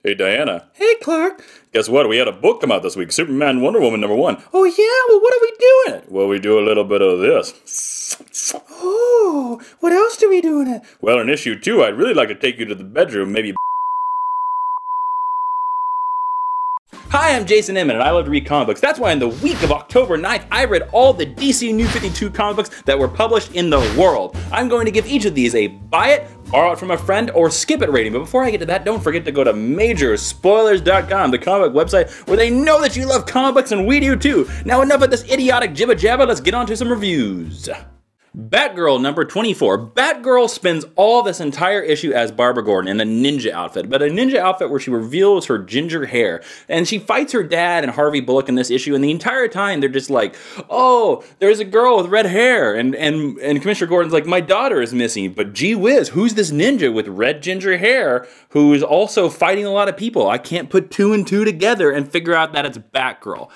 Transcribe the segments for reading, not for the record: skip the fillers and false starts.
Hey, Diana. Hey, Clark. Guess what? We had a book come out this week, Superman Wonder Woman #1. Oh, yeah? Well, what are we doing? Well, we do a little bit of this. Oh, what else do we do in it? Well, in issue 2, I'd really like to take you to the bedroom, maybe. Hi, I'm Jason Inman, and I love to read comic books. That's why in the week of October 9th, I read all the DC New 52 comic books that were published in the world. I'm going to give each of these a buy it, borrow it from a friend, or skip it rating. But before I get to that, don't forget to go to majorspoilers.com, the comic book website where they know that you love comic books and we do too. Now enough of this idiotic jibba jabba, let's get on to some reviews. Batgirl #24. Batgirl spends all this entire issue as Barbara Gordon in a ninja outfit, but a ninja outfit where she reveals her ginger hair. And she fights her dad and Harvey Bullock in this issue, and the entire time they're just like, oh, there's a girl with red hair, and Commissioner Gordon's like, my daughter is missing, but gee whiz, who's this ninja with red ginger hair who is also fighting a lot of people? I can't put 2 and 2 together and figure out that it's Batgirl.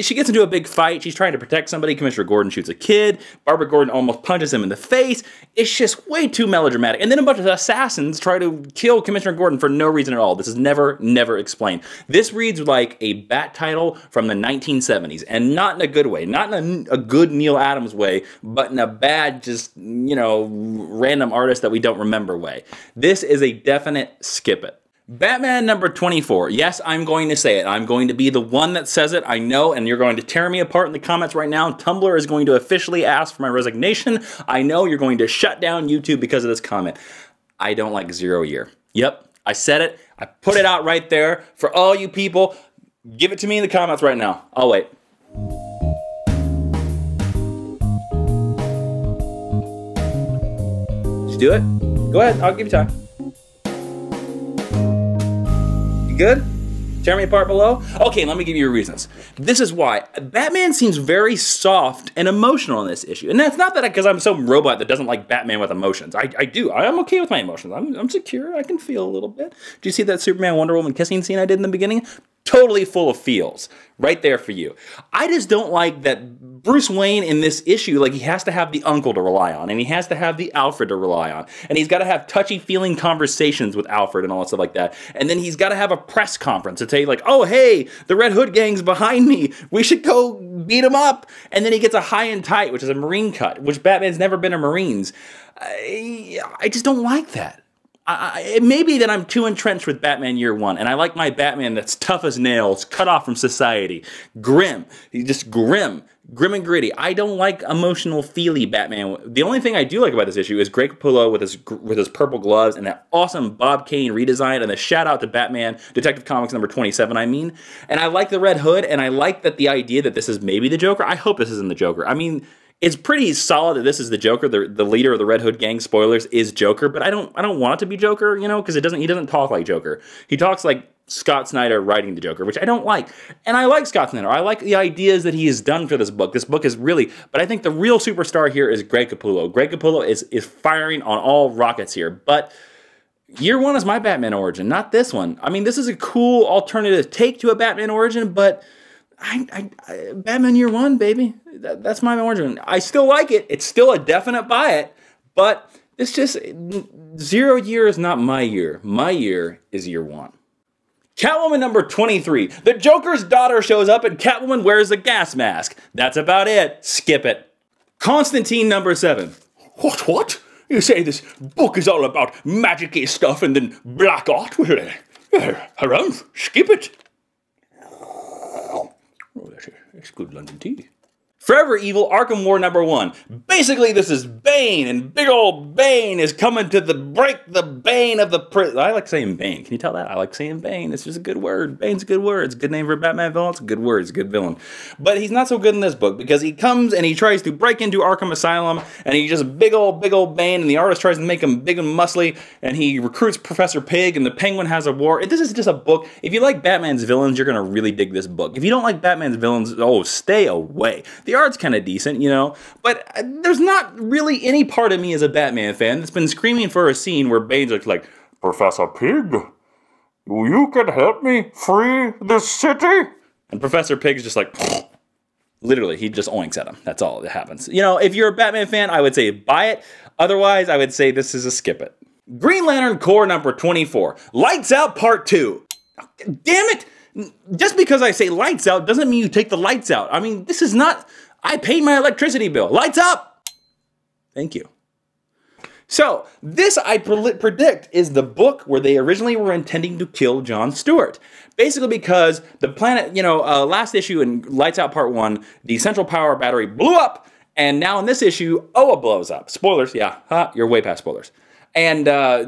She gets into a big fight, she's trying to protect somebody, Commissioner Gordon shoots a kid, Barbara Gordon almost punches him in the face. It's just way too melodramatic. And then a bunch of assassins try to kill Commissioner Gordon for no reason at all. This is never explained. This reads like a Bat title from the 1970s, and not in a good way. Not in a good Neil Adams way, but in a bad, just, you know, random artist that we don't remember way. This is a definite skip it. Batman #24. Yes, I'm going to say it. I'm going to be the one that says it. I know, and you're going to tear me apart in the comments right now. Tumblr is going to officially ask for my resignation. I know you're going to shut down YouTube because of this comment. I don't like Zero Year. Yep, I said it. I put it out right there for all you people. Give it to me in the comments right now. I'll wait. Just do it. Go ahead. I'll give you time. Good? Tear me apart below? Okay, let me give you your reasons. This is why. Batman seems very soft and emotional in this issue. And that's not that because I'm some robot that doesn't like Batman with emotions. I do. I'm okay with my emotions. I'm secure. I can feel a little bit. Do you see that Superman Wonder Woman kissing scene I did in the beginning? Totally full of feels. Right there for you. I just don't like that Bruce Wayne in this issue, like he has to have the uncle to rely on, and he has to have the Alfred to rely on, and he's got to have touchy-feeling conversations with Alfred and all that stuff like that, and then he's got to have a press conference to tell you like, oh hey, the Red Hood gang's behind me, we should go beat him up, and then he gets a high and tight, which is a Marine cut, which Batman's never been a Marines. I just don't like that. It may be that I'm too entrenched with Batman Year One, and I like my Batman that's tough as nails, cut off from society, grim. He's just grim and gritty. I don't like emotional, feely Batman. The only thing I do like about this issue is Greg Capullo with his purple gloves and that awesome Bob Kane redesign, and a shout out to Batman Detective Comics #27. I mean, and I like the Red Hood, and I like that the idea that this is maybe the Joker. I hope this isn't the Joker. I mean, it's pretty solid that this is the Joker. The leader of the Red Hood gang, spoilers, is Joker, but I don't want it to be Joker, you know, because he doesn't talk like Joker. He talks like Scott Snyder writing the Joker, which I don't like. And I like Scott Snyder. I like the ideas that he has done for this book. This book is really, but I think the real superstar here is Greg Capullo. Greg Capullo is firing on all rockets here, but Year One is my Batman origin, not this one. I mean, this is a cool alternative take to a Batman origin, but Batman Year One, baby. That's my origin. I still like it. It's still a definite buy it, but it's just, 0 year is not my year. My year is Year One. Catwoman #23. The Joker's daughter shows up and Catwoman wears a gas mask. That's about it. Skip it. Constantine #7. What? You say this book is all about magic-y stuff and then black art? Well, skip it. Oh, that's good London tea. Forever Evil Arkham War #1. Basically, this is Bane, and big old Bane is coming to break the Bane of the prison. I like saying Bane. Can you tell that? I like saying Bane. It's just a good word. Bane's a good word. It's a good name for a Batman villain. It's a good word. It's a good villain. But he's not so good in this book because he comes and he tries to break into Arkham Asylum, and he's just big old Bane, and the artist tries to make him big and muscly, and he recruits Professor Pig, and the Penguin has a war. This is just a book. If you like Batman's villains, you're going to really dig this book. If you don't like Batman's villains, oh, stay away. The art's kind of decent, you know, but there's not really any part of me as a Batman fan that's been screaming for a scene where Bane's like, Professor Pig, you can help me free this city? And Professor Pig's just like, literally, he just oinks at him. That's all that happens. You know, if you're a Batman fan, I would say buy it. Otherwise, I would say this is a skip it. Green Lantern Corps #24. Lights Out Part 2. Damn it! Just because I say lights out doesn't mean you take the lights out. I mean, this is not... I paid my electricity bill. Lights up! Thank you. So, this, I predict, is the book where they originally were intending to kill John Stewart. Basically because the planet, you know, last issue in Lights Out Part 1, the central power battery blew up, and now in this issue, Oa blows up. Spoilers, yeah, you're way past spoilers. And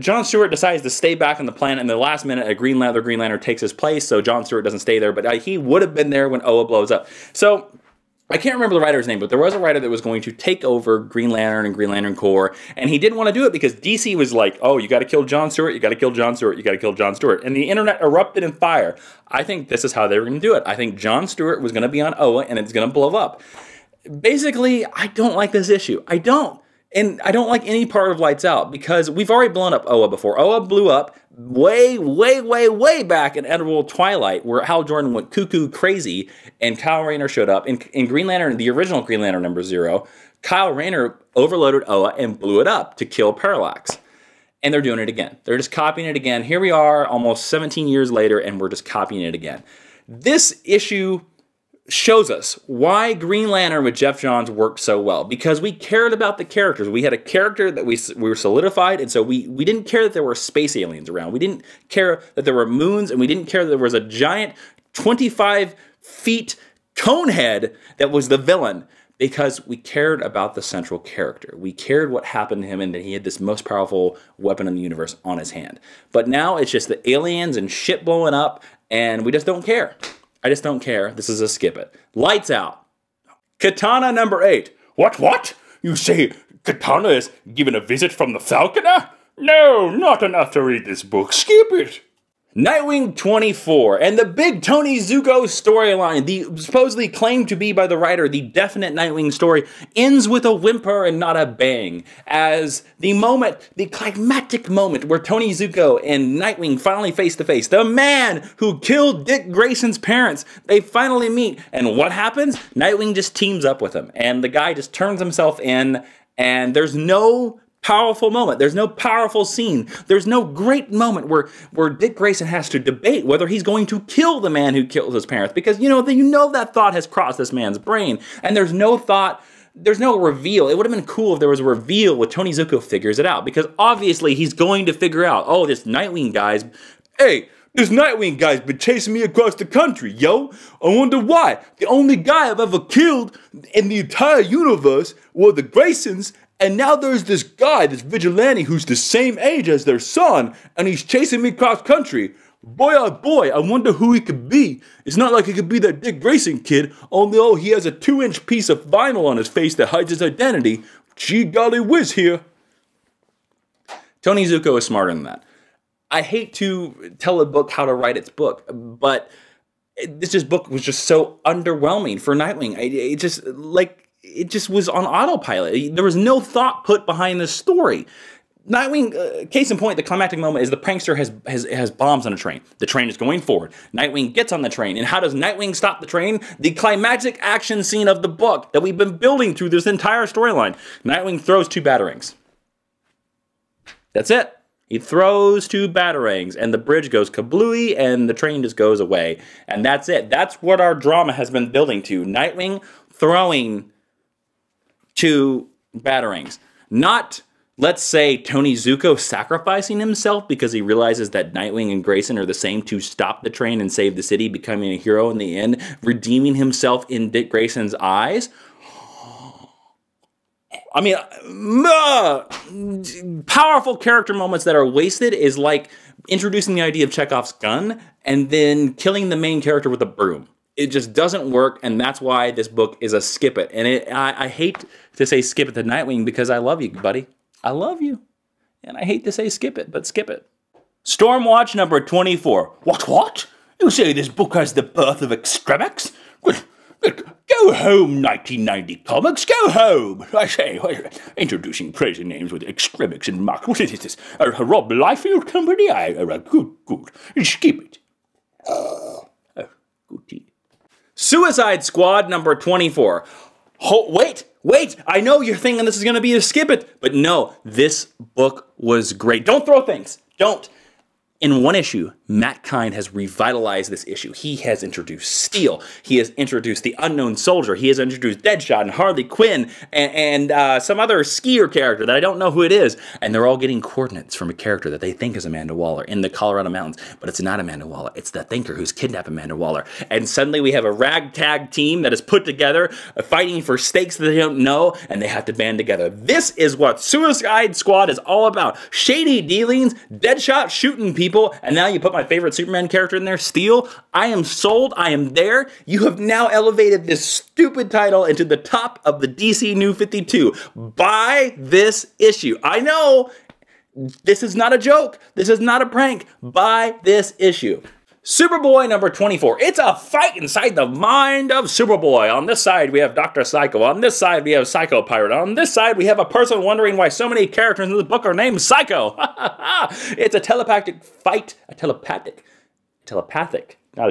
John Stewart decides to stay back on the planet. In the last minute, a Green Lantern takes his place, so John Stewart doesn't stay there, but he would have been there when Oa blows up. So, I can't remember the writer's name, but there was a writer that was going to take over Green Lantern and Green Lantern Corps, and he didn't want to do it because DC was like, oh, you got to kill John Stewart, you got to kill John Stewart, you got to kill John Stewart. And the internet erupted in fire. I think this is how they were going to do it. I think John Stewart was going to be on Oa, and it's going to blow up. Basically, I don't like this issue. I don't. And I don't like any part of Lights Out because we've already blown up Oa before. Oa blew up way, way, way, way back in Emerald Twilight where Hal Jordan went cuckoo crazy and Kyle Rayner showed up. In Green Lantern, the original Green Lantern #0, Kyle Rayner overloaded Oa and blew it up to kill Parallax. And they're doing it again. They're just copying it again. Here we are almost 17 years later and we're just copying it again. This issue shows us why Green Lantern with Jeff Johns worked so well. Because we cared about the characters. We had a character that we were solidified, and so we didn't care that there were space aliens around. We didn't care that there were moons, and we didn't care that there was a giant 25 feet conehead that was the villain. Because we cared about the central character. We cared what happened to him and that he had this most powerful weapon in the universe on his hand. But now it's just the aliens and shit blowing up, and we just don't care. I just don't care. This is a skip it. Lights Out. Katana #8. What? You say Katana is given a visit from the Falconer? No, not enough to read this book. Skip it. Nightwing 24, and the big Tony Zuko storyline, the supposedly claimed to be by the writer, the definite Nightwing story, ends with a whimper and not a bang, as the moment, the climactic moment where Tony Zuko and Nightwing finally face to face, the man who killed Dick Grayson's parents, they finally meet, and what happens? Nightwing just teams up with him, and the guy just turns himself in, and there's no powerful moment. There's no powerful scene. There's no great moment where Dick Grayson has to debate whether he's going to kill the man who killed his parents, because you know that thought has crossed this man's brain, and there's no thought, there's no reveal. It would have been cool if there was a reveal where Tony Zuko figures it out, because obviously he's going to figure out, oh, this Nightwing guy's, hey, this Nightwing guy's been chasing me across the country, yo. I wonder why. The only guy I've ever killed in the entire universe were the Graysons, and now there's this guy, this vigilante, who's the same age as their son, and he's chasing me across country. Boy, oh boy, I wonder who he could be. It's not like he could be that Dick Grayson kid, only he has a 2-inch piece of vinyl on his face that hides his identity. Gee golly whiz here. Tony Zuko is smarter than that. I hate to tell a book how to write its book, but this book was just so underwhelming for Nightwing. It just was on autopilot. There was no thought put behind this story. Nightwing, case in point, the climactic moment is the prankster has bombs on a train. The train is going forward. Nightwing gets on the train. And how does Nightwing stop the train? The climactic action scene of the book that we've been building through this entire storyline. Nightwing throws 2 batarangs. That's it. He throws 2 batarangs, and the bridge goes kablooey, and the train just goes away. And that's it. That's what our drama has been building to. Nightwing throwing 2 batarangs. Not, let's say, Tony Zuko sacrificing himself because he realizes that Nightwing and Grayson are the same to stop the train and save the city, becoming a hero in the end, redeeming himself in Dick Grayson's eyes. I mean, powerful character moments that are wasted is like introducing the idea of Chekhov's gun and then killing the main character with a broom. It just doesn't work, and that's why this book is a skip it. And I hate to say skip it to Nightwing because I love you, buddy. I love you. And I hate to say skip it, but skip it. Stormwatch #24. What? You say this book has the birth of Extremex? Go home, 1990 Comics, go home! I say, introducing crazy names with Extremex and Mark. What is this? A Rob Liefeld company? Good. Skip it. Good tea. Suicide Squad #24. Wait, I know you're thinking this is going to be a skip it, but no, this book was great. Don't throw things. Don't. In one issue, Matt Kind has revitalized this issue. He has introduced Steel. He has introduced the Unknown Soldier. He has introduced Deadshot and Harley Quinn and some other skier character that I don't know who it is. And they're all getting coordinates from a character that they think is Amanda Waller in the Colorado Mountains. But it's not Amanda Waller. It's the Thinker who's kidnapped Amanda Waller. And suddenly we have a ragtag team that is put together, fighting for stakes that they don't know, and they have to band together. This is what Suicide Squad is all about. Shady dealings, Deadshot shooting people, and now you put my favorite Superman character in there, Steel. I am sold. I am there. You have now elevated this stupid title into the top of the DC New 52. Buy this issue. I know this is not a joke. This is not a prank. Buy this issue. Superboy number 24. It's a fight inside the mind of Superboy. On this side, we have Dr. Psycho. On this side, we have Psycho Pirate. On this side, we have a person wondering why so many characters in the book are named Psycho. It's a telepathic fight. Not a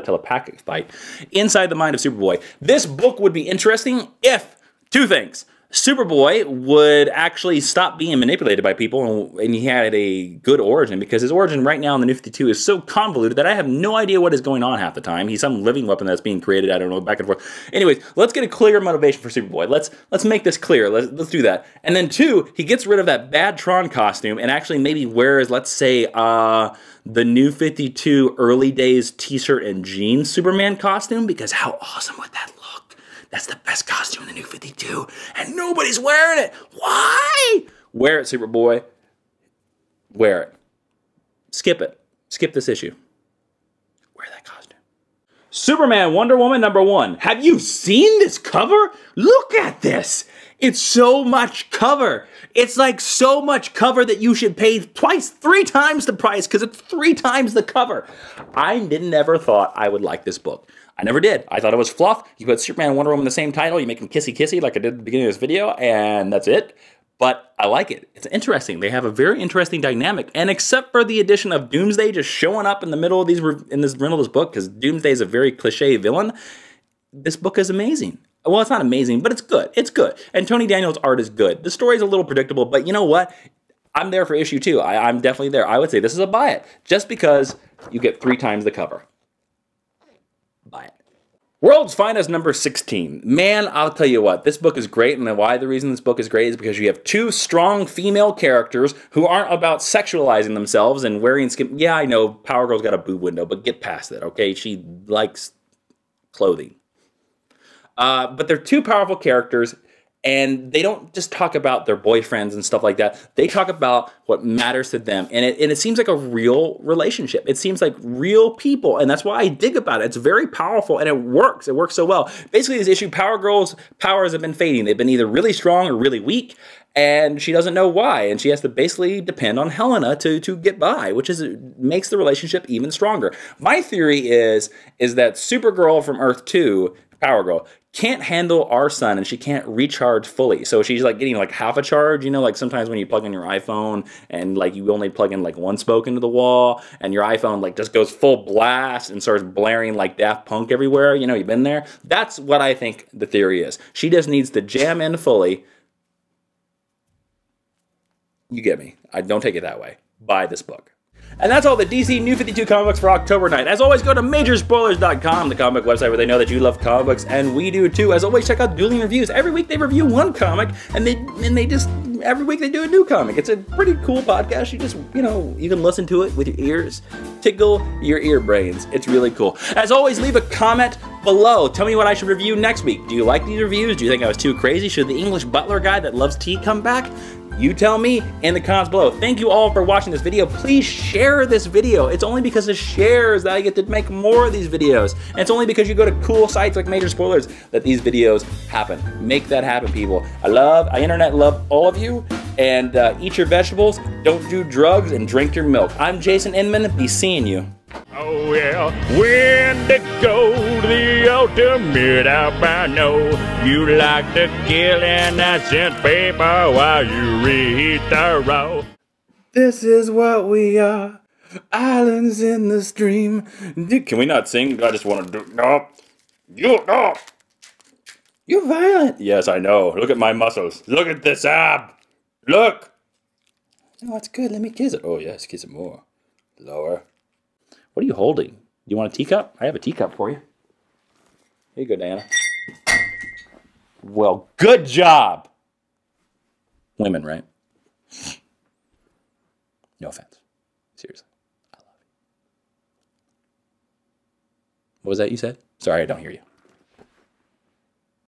telepathic fight. Inside the mind of Superboy. This book would be interesting if two things. Superboy would actually stop being manipulated by people, and he had a good origin, because his origin right now in the New 52 is so convoluted that I have no idea what is going on half the time. He's some living weapon that's being created, I don't know, back and forth. Anyways, let's get a clear motivation for Superboy. Let's make this clear. Let's do that. And then two, he gets rid of that bad Tron costume and actually maybe wears, let's say, the New 52 early days t-shirt and jeans Superman costume, because how awesome would that look? That's the best costume in the New 52, and nobody's wearing it. Why? Wear it, Superboy. Wear it. Skip it. Skip this issue. Wear that costume. Superman Wonder Woman number 1. Have you seen this cover? Look at this. It's so much cover. It's like so much cover that you should pay three times the price, because it's 3 times the cover. I never thought I would like this book. I never did. I thought it was fluff. You put Superman and Wonder Woman in the same title, you make them kissy-kissy like I did at the beginning of this video, and that's it. But I like it. It's interesting. They have a very interesting dynamic. And except for the addition of Doomsday just showing up in the middle of this book, because Doomsday is a very cliche villain, this book is amazing. Well, it's not amazing, but it's good. It's good. And Tony Daniel's art is good. The story's a little predictable, but you know what? I'm there for issue 2. I'm definitely there. I would say this is a buy it, just because you get 3 times the cover. Buy it. World's Finest number 16. Man, I'll tell you what, this book is great, and why the reason this book is great is because you have 2 strong female characters who aren't about sexualizing themselves and wearing skin. Yeah, I know, Power Girl's got a boob window, but get past it, okay? She likes clothing. But they're 2 powerful characters, and they don't just talk about their boyfriends and stuff like that. They talk about what matters to them, and it seems like a real relationship. It seems like real people, and that's why I dig about it. It's very powerful, and it works. It works so well. Basically, this issue, Power Girl's powers have been fading. They've been either really strong or really weak, and she doesn't know why, and she has to basically depend on Helena to get by, which makes the relationship even stronger. My theory is that Supergirl from Earth 2, Power Girl, can't handle our sun, and she can't recharge fully. So she's like getting like half a charge, you know, like sometimes when you plug in your iPhone and like you only plug in like one spoke into the wall, and your iPhone like just goes full blast and starts blaring like Daft Punk everywhere. You know, you've been there. That's what I think the theory is. She just needs to jam in fully. You get me. I don't take it that way. Buy this book. And that's all the DC New 52 comic books for October 9th. As always, go to majorspoilers.com, the comic book website where they know that you love comic books, and we do too. As always, check out Dueling Reviews. Every week they review one comic, and they just, every week they do a new comic. It's a pretty cool podcast. You just, you know, you can listen to it with your ears, tickle your ear brains. It's really cool. As always, leave a comment below. Tell me what I should review next week. Do you like these reviews? Do you think I was too crazy? Should the English butler guy that loves tea come back? You tell me in the comments below. Thank you all for watching this video. Please share this video. It's only because of shares that I get to make more of these videos. And it's only because you go to cool sites like Major Spoilers that these videos happen. Make that happen, people. I internet love all of you. And eat your vegetables, don't do drugs, and drink your milk. I'm Jason Inman. Be seeing you. Oh yeah, when to go to the ultimate albino. You like to kill and I send paper while you read the road. This is what we are, islands in the stream. Can we not sing? I just want to do. No, no. You're violent. Yes, I know. Look at my muscles. Look at this ab. Look. No, it's good. Let me kiss it. Oh yes, kiss it more. Lower. What are you holding? You want a teacup? I have a teacup for you. Here you go, Diana. Well, good job. Women, right? No offense. Seriously. I love you. What was that you said? Sorry, I don't hear you.